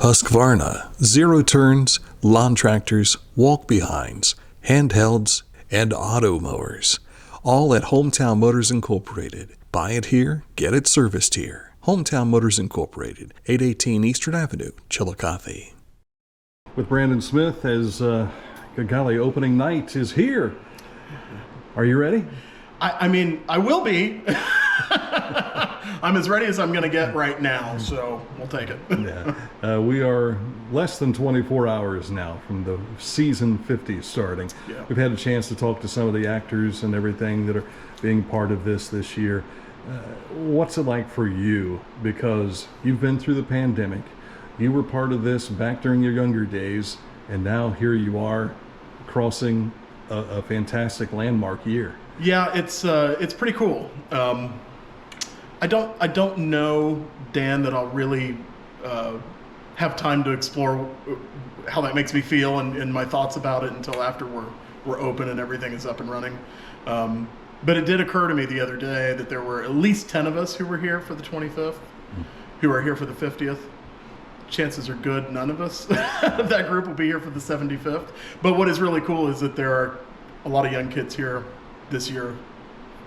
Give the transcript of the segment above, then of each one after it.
Husqvarna, zero turns, lawn tractors, walk behinds, handhelds, and auto mowers. All at Hometown Motors Incorporated. Buy it here, get it serviced here. Hometown Motors Incorporated, 818 Eastern Avenue, Chillicothe. With Brandon Smith as good golly, opening night is here. Are you ready? I mean, I will be. I'm as ready as I'm going to get right now, so we'll take it. Yeah. We are less than 24 hours now from the season 50 starting. Yeah. We've had a chance to talk to some of the actors and everything that are being part of this year. What's it like for you? Because you've been through the pandemic. You were part of this back during your younger days, and now here you are crossing a fantastic landmark year. Yeah, it's pretty cool. I don't know, Dan, that I'll really have time to explore how that makes me feel and my thoughts about it until after we're open and everything is up and running. But it did occur to me the other day that there were at least 10 of us who were here for the 25th, who are here for the 50th. Chances are good none of us of that group will be here for the 75th. But what is really cool is that there are a lot of young kids here this year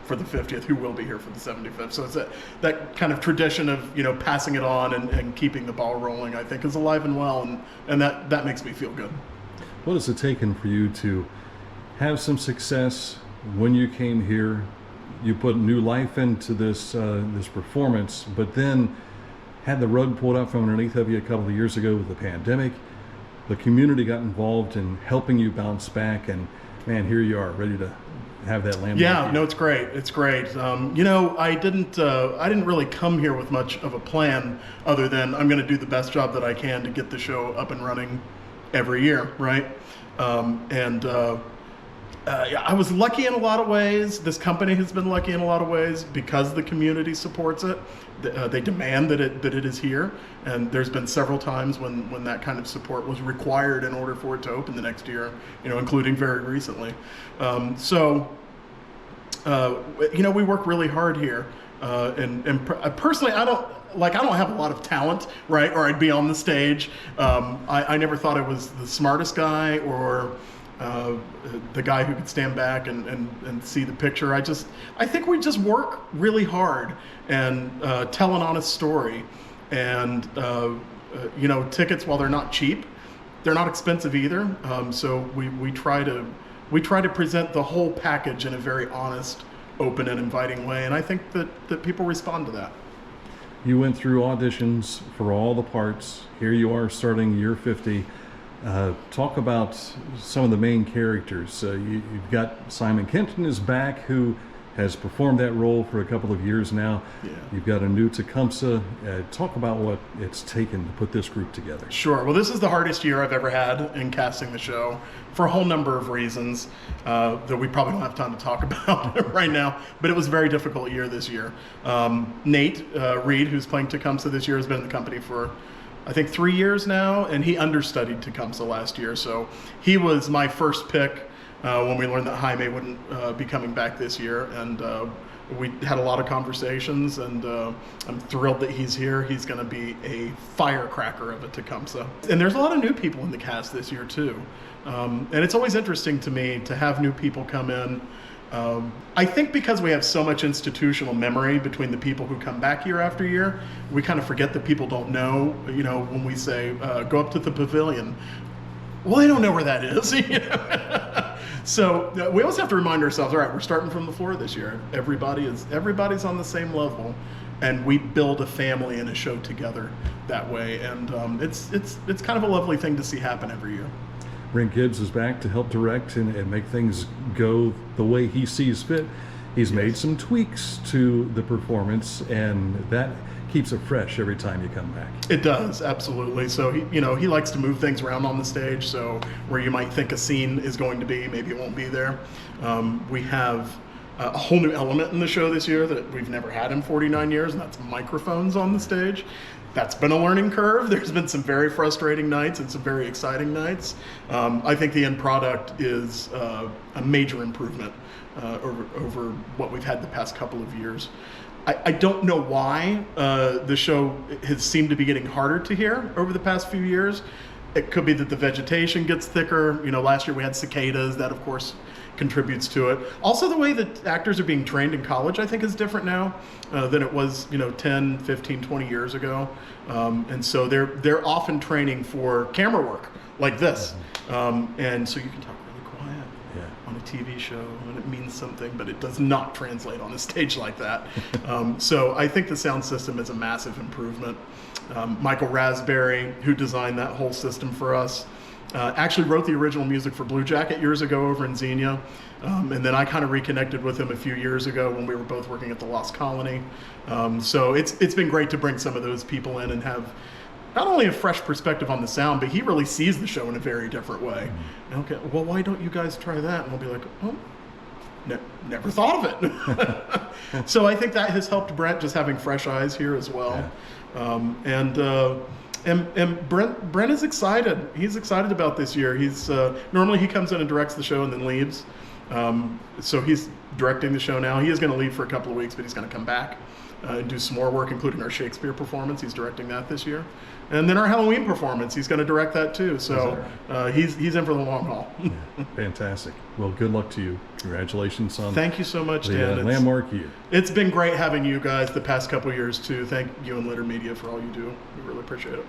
for the 50th who will be here for the 75th. So it's that kind of tradition of, you know, passing it on and keeping the ball rolling, I think, is alive and well, and that makes me feel good. What has it taken for you to have some success when you came here? You put new life into this performance, but then had the rug pulled out from underneath of you a couple of years ago with the pandemic. The community got involved in helping you bounce back, and man, here you are, ready to have that landmark. Yeah, no, it's great. It's great. You know, I didn't really come here with much of a plan other than I'm going to do the best job that I can to get the show up and running every year, right? I was lucky in a lot of ways. This company has been lucky in a lot of ways because the community supports it. They demand that it is here, and there's been several times when that kind of support was required in order for it to open the next year, you know, including very recently. You know, we work really hard here, personally, I don't have a lot of talent, right? Or I'd be on the stage. I never thought I was the smartest guy or the guy who could stand back and see the picture. I think we just work really hard and tell an honest story. And you know, tickets, while they're not cheap, they're not expensive either. So we try to present the whole package in a very honest, open, and inviting way. And I think that people respond to that. You went through auditions for all the parts. Here you are starting year 50. Talk about some of the main characters. You've got Simon Kenton is back, who has performed that role for a couple of years now. Yeah. You've got a new Tecumseh. Talk about what it's taken to put this group together. Sure. Well, this is the hardest year I've ever had in casting the show for a whole number of reasons that we probably don't have time to talk about right now, but it was a very difficult year this year. Nate Reed, who's playing Tecumseh this year, has been in the company for I think 3 years now, and he understudied Tecumseh last year. So he was my first pick when we learned that Jaime wouldn't be coming back this year. And we had a lot of conversations, and I'm thrilled that he's here. He's going to be a firecracker of a Tecumseh. And there's a lot of new people in the cast this year too. And it's always interesting to me to have new people come in. I think because we have so much institutional memory between the people who come back year after year, we kind of forget that people don't know, you know, when we say, go up to the pavilion. Well, they don't know where that is. So we always have to remind ourselves, all right, we're starting from the floor this year. Everybody's on the same level, and we build a family and a show together that way. And it's kind of a lovely thing to see happen every year. Brent Gibbs is back to help direct and make things go the way he sees fit. He's made some tweaks to the performance, and that keeps it fresh every time you come back. It does, absolutely. So he likes to move things around on the stage. So where you might think a scene is going to be, maybe it won't be there. We have a whole new element in the show this year that we've never had in 49 years, and that's microphones on the stage. That's been a learning curve. There's been some very frustrating nights and some very exciting nights. I think the end product is a major improvement over what we've had the past couple of years. I don't know why the show has seemed to be getting harder to hear over the past few years. It could be that the vegetation gets thicker. Last year we had cicadas. That, of course, contributes to it. Also, the way that actors are being trained in college, I think, is different now than it was, 10, 15, 20 years ago. And so they're often training for camera work like this. And so you can talk really quiet on a TV show, and it means something, but it does not translate on a stage like that. So I think the sound system is a massive improvement. Michael Raspberry, who designed that whole system for us, actually wrote the original music for Blue Jacket years ago over in Xenia. And then I kind of reconnected with him a few years ago when we were both working at the Lost Colony. So it's been great to bring some of those people in and have not only a fresh perspective on the sound, but he really sees the show in a very different way. Okay, well, why don't you guys try that? And we'll be like, oh, never thought of it. So I think that has helped Brent, just having fresh eyes here as well. Yeah. And Brent is excited. He's excited about this year. He's normally he comes in and directs the show and then leaves. So he's directing the show now. He is going to leave for a couple of weeks, but he's going to come back and do some more work, including our Shakespeare performance. He's directing that this year. And then our Halloween performance, he's going to direct that too. So he's in for the long haul. Yeah, fantastic. Well, good luck to you. Congratulations on Thank you so much, the Dan. landmark year. It's been great having you guys the past couple of years too. Thank you and Litter Media for all you do. We really appreciate it.